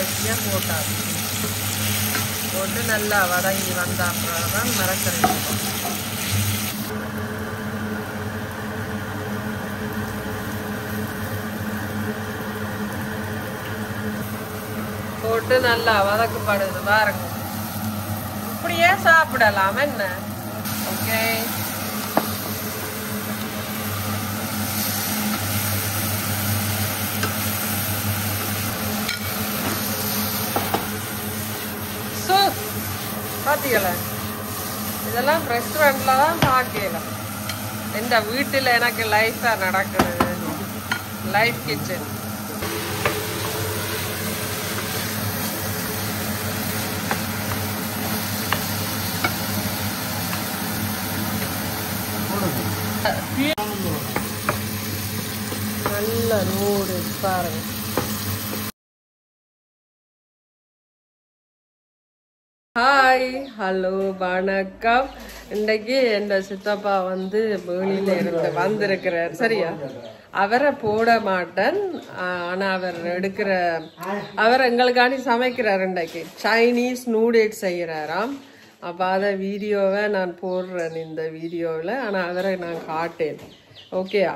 கடைசியா போட்டாது போட்டு நல்லா வதங்கி வந்த அப்புறம் தான் மரக்கறி போட்டு நல்லா வதக்கப்படுது பாருங்க. இப்படியே சாப்பிடலாம் என்ன. ஓகே பாத்தீங்களா, இதெல்லாம் ரெஸ்டாரண்ட்ல தான் பார்க்கலாம். இந்த வீட்டில் எனக்கு லைஃபா நடக்கிறது. Life kitchen. நல்ல நூடுல்ஸ் பாருங்க. ஹாய், ஹலோ, வணக்கம். இன்றைக்கு என் சித்தப்பா வந்து பேணியில இருந்து வந்திருக்கிறார். சரியா, அவரை போட மாட்டேன். ஆனா அவர் எங்களுக்காண்டி சமைக்கிறார். இன்றைக்கு சைனீஸ் நூடுல்ஸ் செய்யறாராம். அப்ப அத வீடியோவை நான் போடுறேன் இந்த வீடியோவில். ஆனா அவரை நான் காட்டேன். ஓகேயா?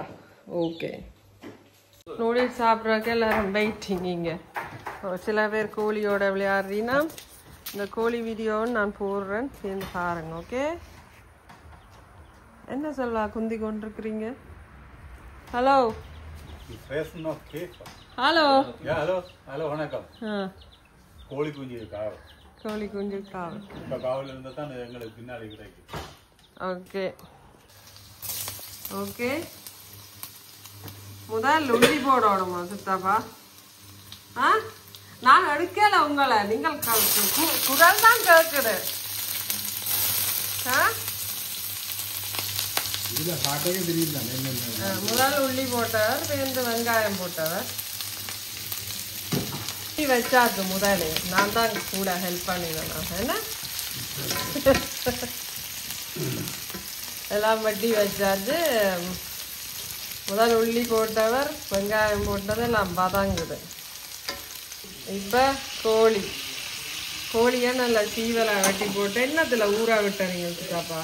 ஓகே. நூடுல்ஸ் சாப்பிட்றதுக்கு எல்லாரும் வெயிட்டிங். இங்க சில பேர் கோழியோட விளையாடுறீங்கன்னா இந்த கோழி வீடியோன்னு நான் போடுறேன், சேர்ந்து பாருங்க. ஓகே, என்ன சொல்வா குந்தி கொண்டிருக்கிறீங்க? ஹலோ ஹலோ ஹலோ வணக்கம். கோழி குஞ்சு காவல். கோழி குஞ்சு காவல். இப்போ காவல் இருந்தால் தான் எங்களுக்கு பின்னாடி கிடைக்கும். Okay okay. முதல் உள்ளி போடணுமா சித்தாப்பா? நான் எடுக்கல உங்களை, நீங்கள் குரல் தான் கேட்குது. முதல் உள்ளி போட்டவர், சேர்ந்து வெங்காயம் போட்டவர் வச்சாச்சு. முதலே நான் தான் கூட ஹெல்ப் பண்ணிடுவேன். என்ன எல்லாம் வட்டி வச்சாச்சு. முதல் உள்ளி போட்டவர், வெங்காயம் போட்டது எல்லாம் வதங்குது. இப்ப கோழிய நல்லா சீவலை வெட்டி போட்டு என்னத்துல ஊற விட்ட நீங்க சித்தாப்பா?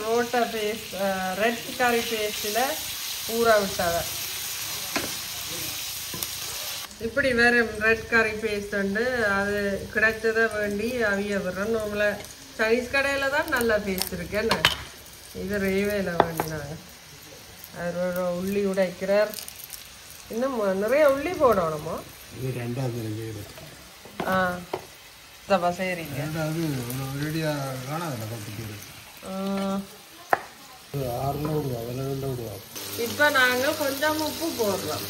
ரோட்டா பேஸ்ட், ரெட் கறி பேஸ்ட்ல ஊற விட்டவ. இப்படி வேற ரெட் கறி பேஸ்ட் உண்டு. அது கிடைச்சதை வேண்டி அவிய விடுறோம். உங்களை சைனீஸ் கடையில தான் நல்ல பேஸ்ட் இருக்கு. என்ன இது ரேவேல வேண்டினாங்க. அவர் உள்ளி உடைக்கிறார். இன்னும் நிறைய உள்ளி போடணுமா? சரிங்க. இப்ப நாங்க கொஞ்சம் உப்பு போடுறோம்,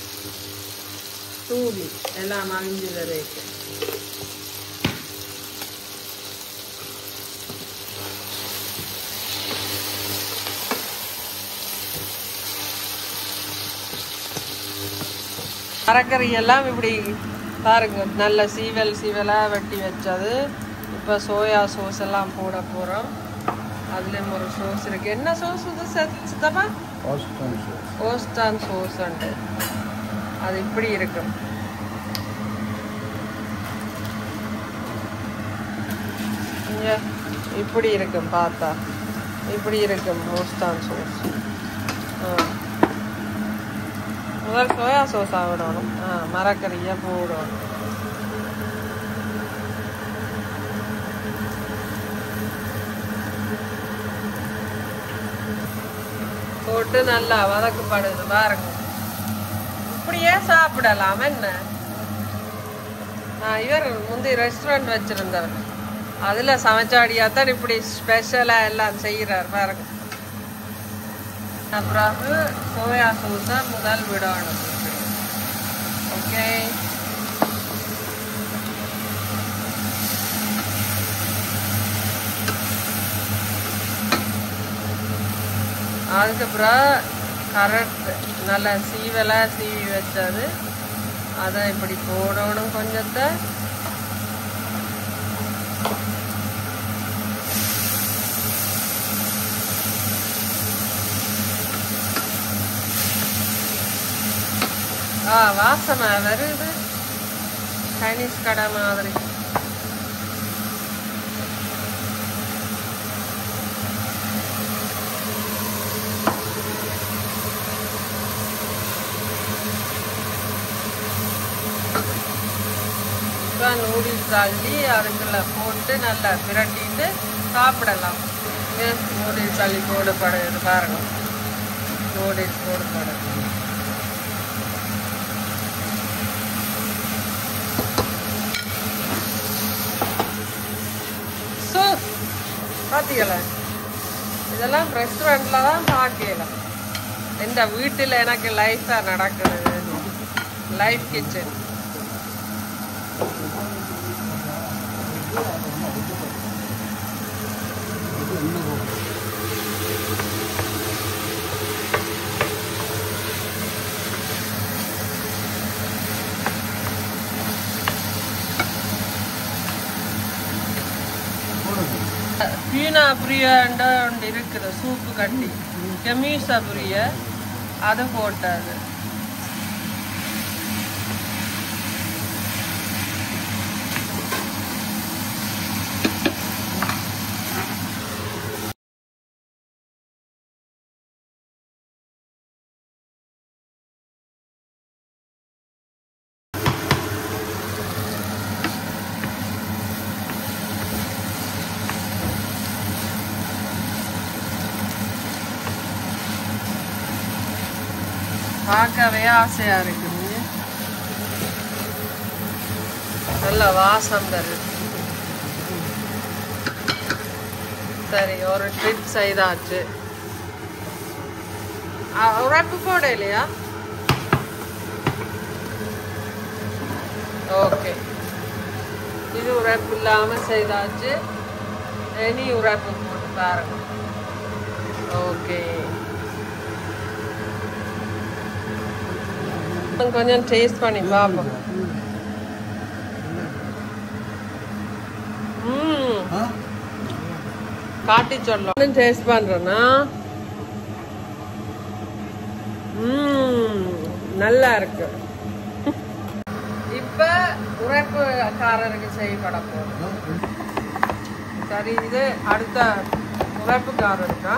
தூவி எல்லாம் மகிழ்ச்சி வரைக்கும். மரக்கறி எல்லாம் இப்படி பாருங்க, நல்ல சீவலாக வெட்டி வச்சது. இப்போ சோயா சோஸ் எல்லாம் போட போகிறோம். அதுலேயும் ஒரு சோஸ் இருக்கு. என்ன சோஸ் இது சித்தப்பா? ஓஸ்டான் சோஸ் உண்டு. அது இப்படி இருக்கும். இங்கே இப்படி இருக்கும், பார்த்தா இப்படி இருக்கும் ஓஸ்டான் சோஸ். முதல் சோயா சோஸா விடணும். மரக்கறியை போடணும். போட்டு நல்லா வதக்கப்படுது பாருங்க. இப்படியே சாப்பிடலாம் என்ன. இவர் முந்தைய ரெஸ்டாரண்ட் வச்சிருந்தவர், அதுல சமைச்சாடியாத்தான் இப்படி ஸ்பெஷலா எல்லாம் செய்யறார் பாருங்க. அப்புறம் சோயா சோஸை முதல் விடணும். ஓகே, அதுக்கப்புறம் கரெக்ட் நல்லா சீவலாக சீவி வச்சது அதை இப்படி போடணும். கொஞ்சத்தை வாசனை வருது சைனீஸ் கடை மாதிரி. நூடுல்ஸ் அள்ளி அதுக்குள்ள போட்டு நல்லா பிரட்டிட்டு சாப்பிடலாம். நூடுல்ஸ் அள்ளி போடப்படுது பாருங்க. நூடுல்ஸ் போடப்படுது. பார்த்தீங்களா, இதெல்லாம் ரெஸ்டாரண்ட்ல தான் பார்க்கலாம். இந்த வீட்டில் எனக்கு லைஃபா நடக்குது. Life kitchen. பீனா பிரியாண்ட ஒன்று இருக்குது, சூப்பு கட்டி கெமீசா பிரிய அது போட்டது. பார்க்கவே ஆசையா இருக்குது. நல்ல வாசம் தருது. சரி, ஒரு ட்ரிப் செய்தாச்சு. உரைப்பு போட இல்லையா? ஓகே, இது உரைப்பு இல்லாம செய்தாச்சு. இனி உரைப்பு போட்டு பாருங்க. ஓகே, கொஞ்சம் டேஸ்ட் பண்ணி பார்ப்போம். காட்டி சொல்லலாம். டேஸ்ட் பண்றேன்னா நல்லா இருக்கு. இப்ப உரைப்புக்காரருக்கு செய்யப்பட போறோம். சரி, இது அடுத்த உரைப்புக்காரருக்கா?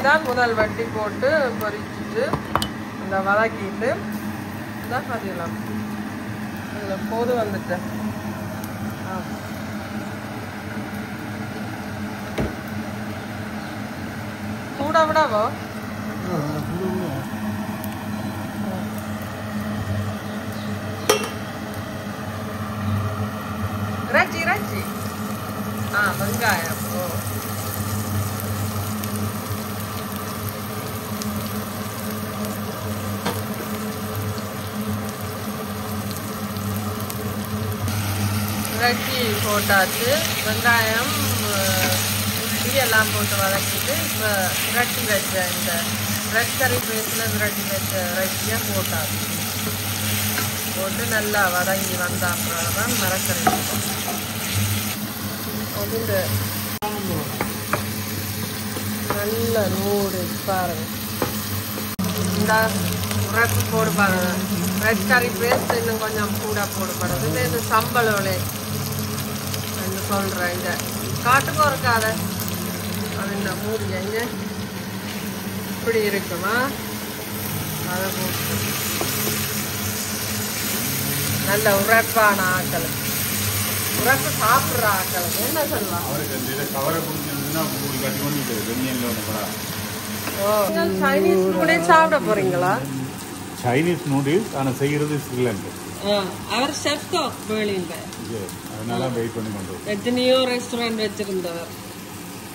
தான் முதல் வட்டி போட்டு பொரிச்சிட்டு இந்த வதக்கிட்டு இதான் பார்த்தீங்களா, அதில் போது வந்துட்டு சூடா விடாவோ. இறைச்சி இறைச்சி வெங்காயம். இறைச்சி போட்டாச்சு. வெங்காயம் உள்ளி எல்லாம் போட்டு வதக்கிட்டு இப்போ விரட்டி வச்ச இந்த ரெட் கறி பேஸில் விரட்டி வச்ச இறைச்சியை போட்டாச்சு. போட்டு நல்லா வதங்கி வந்த அப்புறம் தான் மரக்கறி அது நல்ல நூடுல்ஸ் பாருங்க. இந்த உரைப்பு போடு பாருங்க. ரெட் கறி பேஸ்ட் இன்னும் கொஞ்சம் கூட போடப்படுது. இந்த சம்பளோலே சொல்கிறேன். இந்த காட்டுக்கு இருக்காத அது இந்த மூடிங்க இப்படி இருக்குமா, அதை போட்டு நல்ல உரைப்பான ஆக்கள், உரைப்பு சாப்பிட்ற ஆக்களுக்கு என்ன சொல்லலாம். சைனீஸ் நூடுல்ஸ் சாப்பிட போறீங்களா? சைனீஸ் நூடுல்ஸ் ஆனால் செய்கிறது ஸ்ரீலங்கா. அவர் செஃப் பேர்லின்ல, அதனால வெயிட் பண்ணி கொண்டு எத்தனையோ ரெஸ்டாரண்ட் வச்சிருந்தவர்.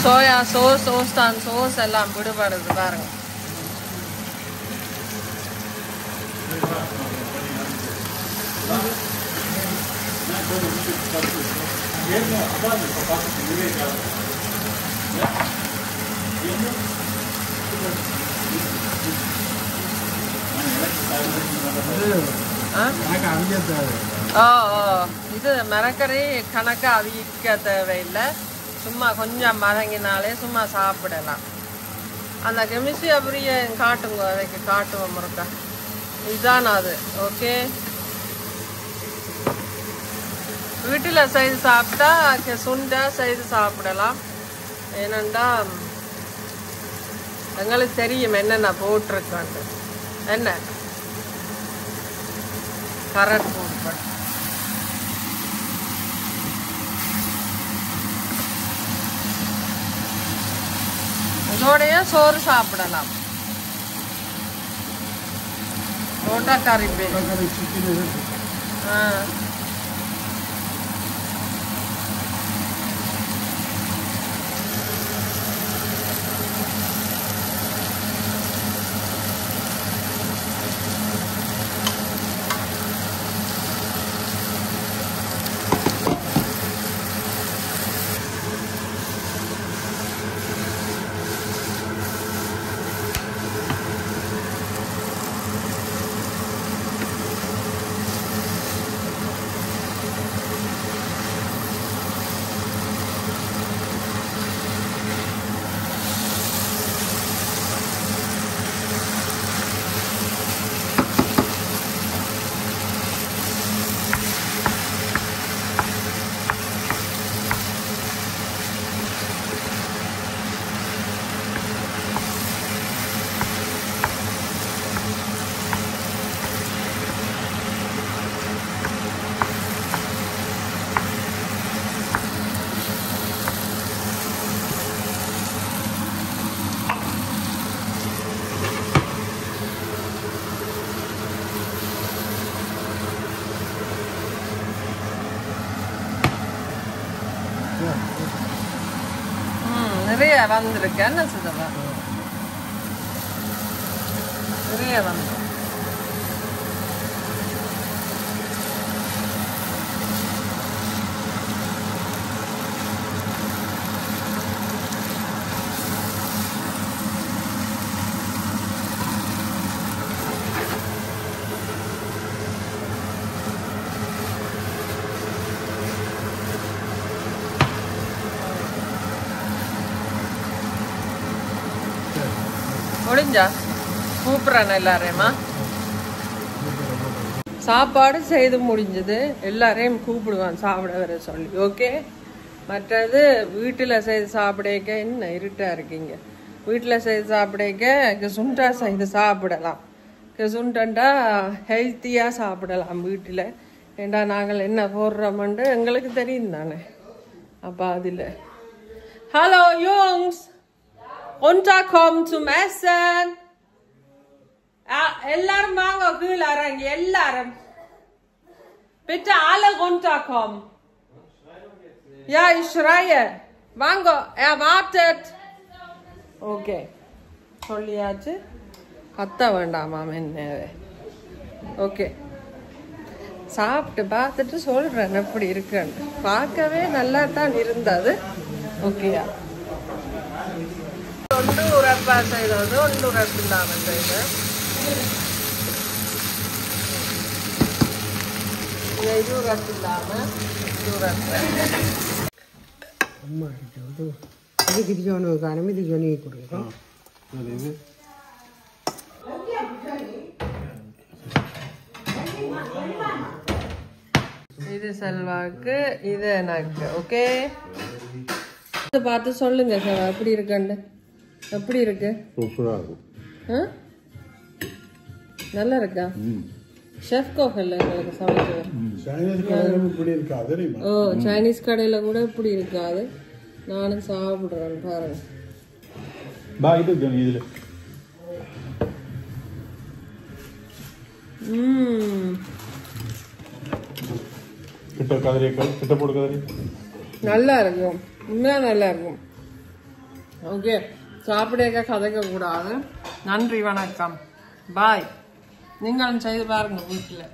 சோயா சோஸ், சோஸ்தான் சோஸ் எல்லாம் விடுபடுது பாருங்க. இது மரக்கறி கணக்கு அவிக்க தேவையில்லை. சும்மா கொஞ்சம் மதங்கினாலே சும்மா சாப்பிடலாம். அந்த கெமிஸ்ட்ரி அப்படியே காட்டுங்க, அதைக்கு காட்டுவோம் முருக்கா. இதுதான் அது. ஓகே, வீட்டில் செய்து சாப்பிட்டா சுண்டா செய்து சாப்பிடலாம். ஏனெண்டா எங்களுக்கு தெரியும் என்னென்ன போட்டிருக்காண்டு. என்ன கரெக்ட் போட்டு இதோடைய சோறு சாப்பிடலாம். ரோட்டா கறி நிறைய வந்திருக்கு. என்ன சிதவா நிறைய வந்து முடிஞ்சா கூப்பிட்றேன் எல்லாரையுமா. சாப்பாடு செய்து முடிஞ்சது, எல்லாரையும் கூப்பிடுவான் சாப்பிட வர சொல்லி. ஓகே, மற்றது வீட்டில் செய்து சாப்பிடக்க என்ன இருட்டா இருக்கீங்க. வீட்டில் செய்து சாப்பிடக்க சுண்டா செய்து சாப்பிடலாம். சுண்டா ஹெல்த்தியாக சாப்பிடலாம் வீட்டில். ஏண்டா நாங்கள் என்ன போடுறோம்ண்டு எங்களுக்கு தெரியும் தானே. அப்போ அதில் ஹலோ யூங்ஸ், runterkommen zum Essen. எல்லாரும் வாங்க கீழே இறங்கி. எல்லாரும் bitte alle runterkommen. Ja, ich schreie. வாங்க, er wartet. ஓகே, சொல்லியாச்சு. கத்த வேண்டாமா என்னவே. ஓகே, சாப்பிட்டு பார்த்துட்டு சொல்றேன் எப்படி இருக்குன்னு. பார்க்கவே நல்லா தான் இருந்தது. ஓகேயா, ஒன்று உரப்பா செய்தது, ஒன்று உரப்பு இல்லாமல் செய்த. இது உரப்பு இல்லாமல் இது உரப்பு. அம்மா இது கிரிஜோனு காரணம் இது ஜோனி கொடுக்கும். இது செல்வாக்கு, இது எனக்கு. ஓகே, பார்த்து சொல்லுங்க செல்வா எப்படி இருக்குன்னு. எப்படி இருக்கு? சூப்பரா இருக்கும். நல்லா இருக்கா? ஷெஃப் கோகல்ல எங்களுக்கு சமைச்சது. ஓ, சைனீஸ் கடையில கூட இப்படி இருக்காது. நானும் சாப்பிடுறேன் பாருங்க. நல்லா இருக்கும், உண்மையா நல்லா இருக்கும். ஓகே, சாப்பிட கதைக்க கூடாது. நன்றி, வணக்கம், பாய். நீங்களும் செய்து பாருங்க வீட்டில்.